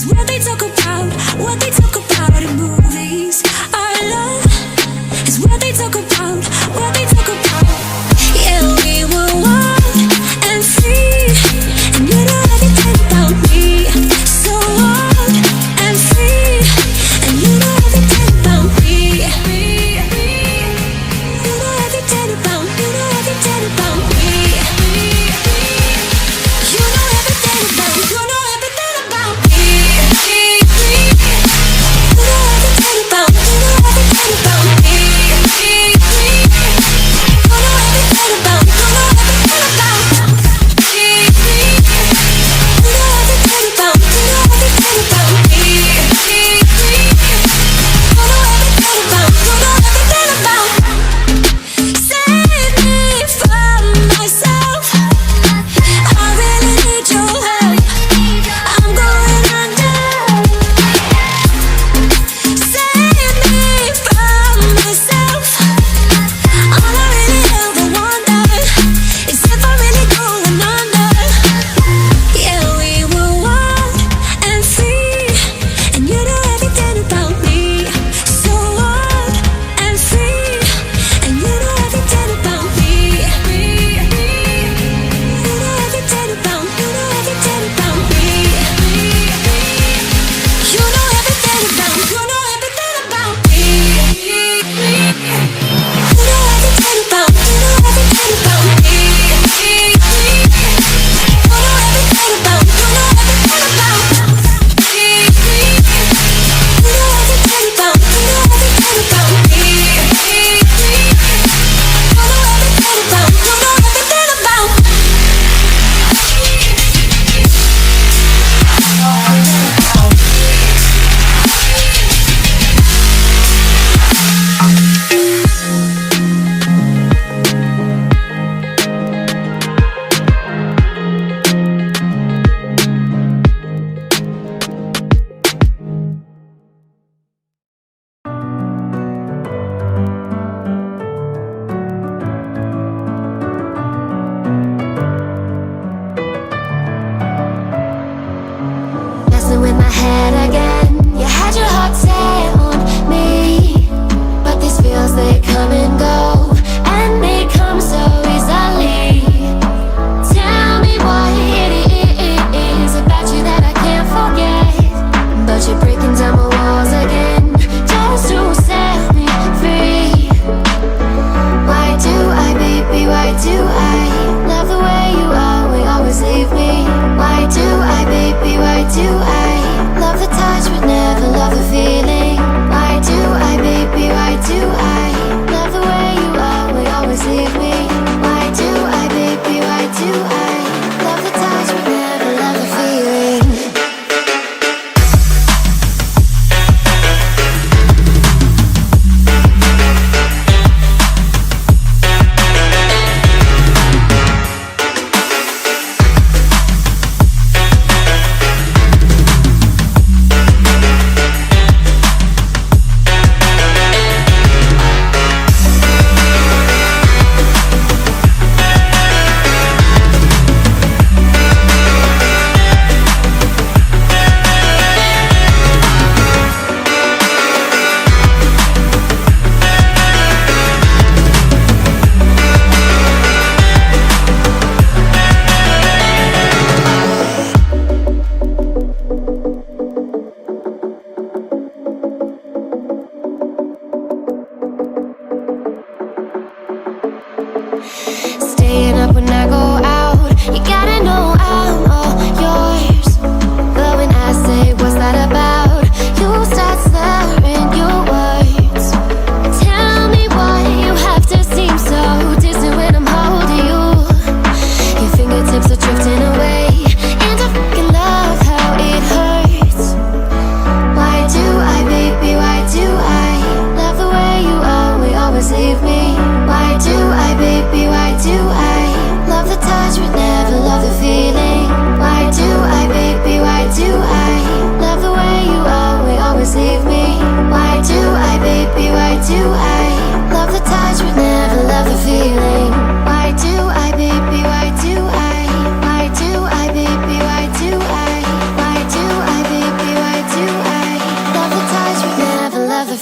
what they talk about, what they talk about in movies. Our love is what they talk about, what they talk about. Yeah, we were wild and free, and you know everything about me. So wild and free, and you know everything about me. You know everything about, you know everything about me. You know everything about, you know everything about me. You know everything about, you know everything about me.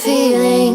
feeling.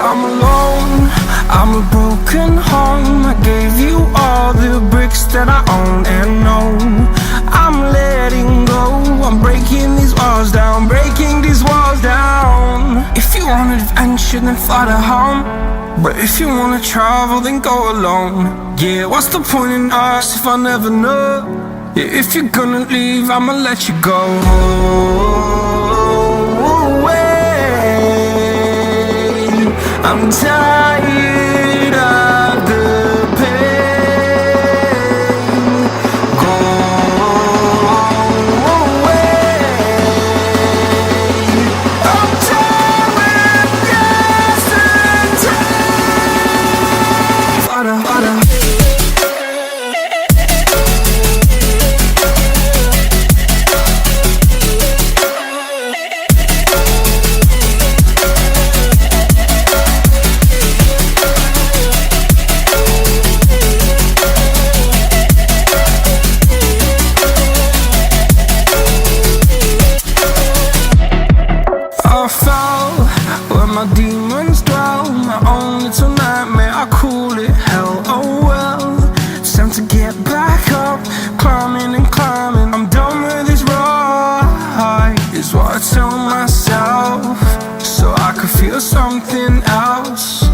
I'm alone, I'm a broken home. I gave you all the bricks that I own and know. I'm letting go, I'm breaking these walls down, breaking these walls down. If you want adventure, then fly to home. But if you wanna travel, then go alone. Yeah, what's the point in us if I never know? Yeah, if you're gonna leave, I'ma let you go. I'm tired of the pain. Go away. I'm tired of yesterday. Harder, harder. I fell where my demons dwell. My own little nightmare, I call it hell. Oh well, it's time to get back up. Climbing and climbing, I'm done with this ride, is what I tell myself, so I could feel something else.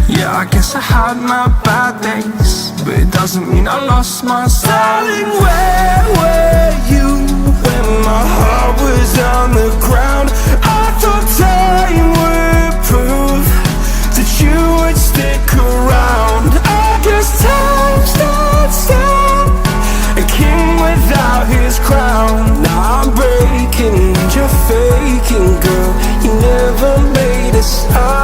Yeah, I guess I had my bad days, but it doesn't mean I lost myself. Darling, where were you when my heart was on the ground? I thought time would prove that you would stick around. I guess time starts down, a king without his crown. Now I'm breaking and you're faking, girl. You never made a stop.